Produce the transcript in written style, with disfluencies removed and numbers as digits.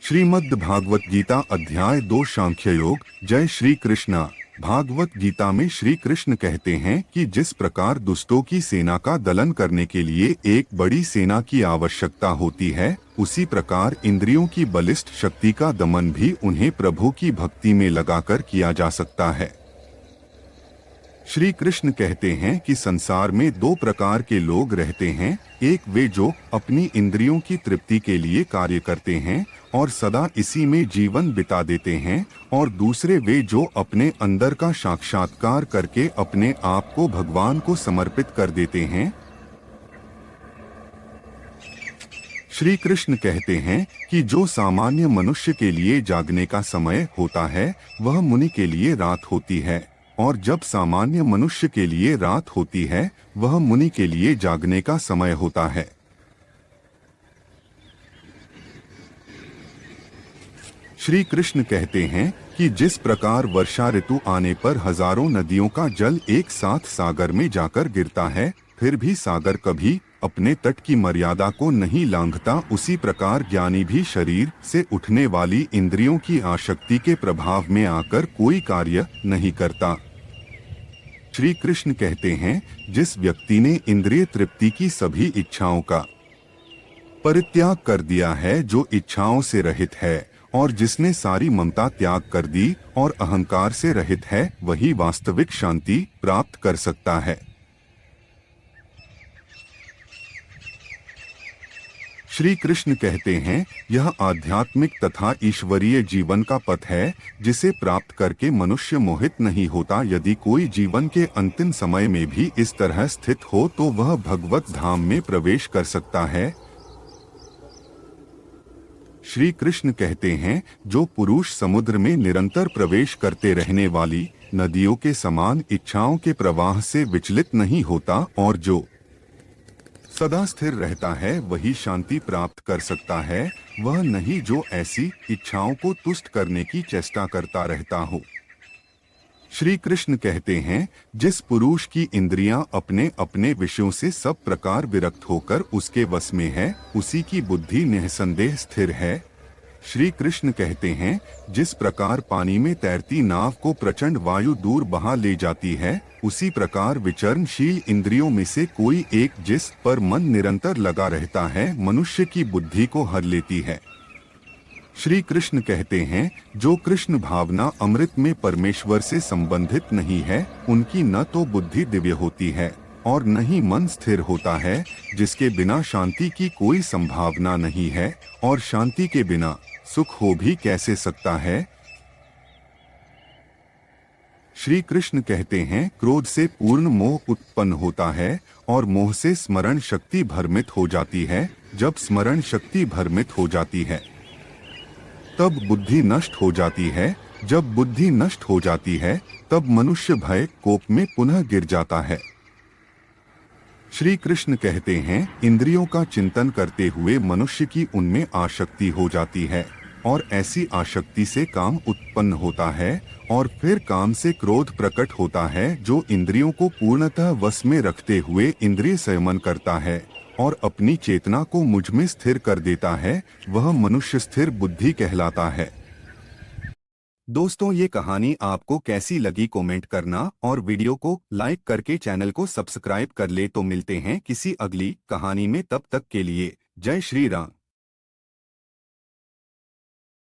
श्रीमद् भागवत गीता अध्याय 2 सांख्य योग। जय श्री कृष्णा। भागवत गीता में श्री कृष्ण कहते हैं कि जिस प्रकार दुष्टों की सेना का दलन करने के लिए एक बड़ी सेना की आवश्यकता होती है, उसी प्रकार इंद्रियों की बलिष्ठ शक्ति का दमन भी उन्हें प्रभु की भक्ति में लगाकर किया जा सकता है। श्री कृष्ण कहते हैं कि संसार में 2 प्रकार के लोग रहते हैं। एक वे जो अपनी इंद्रियों की तृप्ति के लिए कार्य करते हैं और सदा इसी में जीवन बिता देते हैं, और दूसरे वे जो अपने अंदर का साक्षात्कार करके अपने आप को भगवान को समर्पित कर देते हैं। श्री कृष्ण कहते हैं कि जो सामान्य मनुष्य के लिए जागने का समय होता है, वह मुनि के लिए रात होती है, और जब सामान्य मनुष्य के लिए रात होती है, वह मुनि के लिए जागने का समय होता है। श्री कृष्ण कहते हैं कि जिस प्रकार वर्षा ऋतु आने पर हजारों नदियों का जल एक साथ सागर में जाकर गिरता है, फिर भी सागर कभी अपने तट की मर्यादा को नहीं लांघता, उसी प्रकार ज्ञानी भी शरीर से उठने वाली इंद्रियों की आसक्ति के प्रभाव में आकर कोई कार्य नहीं करता। श्री कृष्ण कहते हैं, जिस व्यक्ति ने इंद्रिय तृप्ति की सभी इच्छाओं का परित्याग कर दिया है, जो इच्छाओं से रहित है, और जिसने सारी ममता त्याग कर दी और अहंकार से रहित है, वही वास्तविक शांति प्राप्त कर सकता है। श्री कृष्ण कहते हैं, यह आध्यात्मिक तथा ईश्वरीय जीवन का पथ है, जिसे प्राप्त करके मनुष्य मोहित नहीं होता। यदि कोई जीवन के अंतिम समय में भी इस तरह स्थित हो तो वह भगवत धाम में प्रवेश कर सकता है। श्री कृष्ण कहते हैं, जो पुरुष समुद्र में निरंतर प्रवेश करते रहने वाली नदियों के समान इच्छाओं के प्रवाह से विचलित नहीं होता और जो सदा स्थिर रहता है, वही शांति प्राप्त कर सकता है। वह नहीं जो ऐसी इच्छाओं को तुष्ट करने की चेष्टा करता रहता हो। श्री कृष्ण कहते हैं, जिस पुरुष की इंद्रियां अपने अपने विषयों से सब प्रकार विरक्त होकर उसके वश में है, उसी की बुद्धि निःसंदेह स्थिर है। श्री कृष्ण कहते हैं, जिस प्रकार पानी में तैरती नाव को प्रचंड वायु दूर बहा ले जाती है, उसी प्रकार विचरणशील इंद्रियों में से कोई एक जिस पर मन निरंतर लगा रहता है, मनुष्य की बुद्धि को हर लेती है। श्री कृष्ण कहते हैं, जो कृष्ण भावना अमृत में परमेश्वर से संबंधित नहीं है, उनकी न तो बुद्धि दिव्य होती है और न ही मन स्थिर होता है। जिसके बिना शांति की कोई संभावना नहीं है, और शांति के बिना सुख हो भी कैसे सकता है। श्री कृष्ण कहते हैं, क्रोध से पूर्ण मोह उत्पन्न होता है और मोह से स्मरण शक्ति भ्रमित हो जाती है। जब स्मरण शक्ति भ्रमित हो जाती है, तब बुद्धि नष्ट हो जाती है। जब बुद्धि नष्ट हो जाती है, तब मनुष्य भय कोप में पुनः गिर जाता है। श्री कृष्ण कहते हैं, इंद्रियों का चिंतन करते हुए मनुष्य की उनमें आसक्ति हो जाती है, और ऐसी आसक्ति से काम उत्पन्न होता है, और फिर काम से क्रोध प्रकट होता है, जो इंद्रियों को पूर्णतः वश में रखते हुए इंद्रिय संयमन करता है और अपनी चेतना को मुझ में स्थिर कर देता है, वह मनुष्य स्थिर बुद्धि कहलाता है। दोस्तों, ये कहानी आपको कैसी लगी कमेंट करना, और वीडियो को लाइक करके चैनल को सब्सक्राइब कर ले। तो मिलते हैं किसी अगली कहानी में, तब तक के लिए जय श्री राम।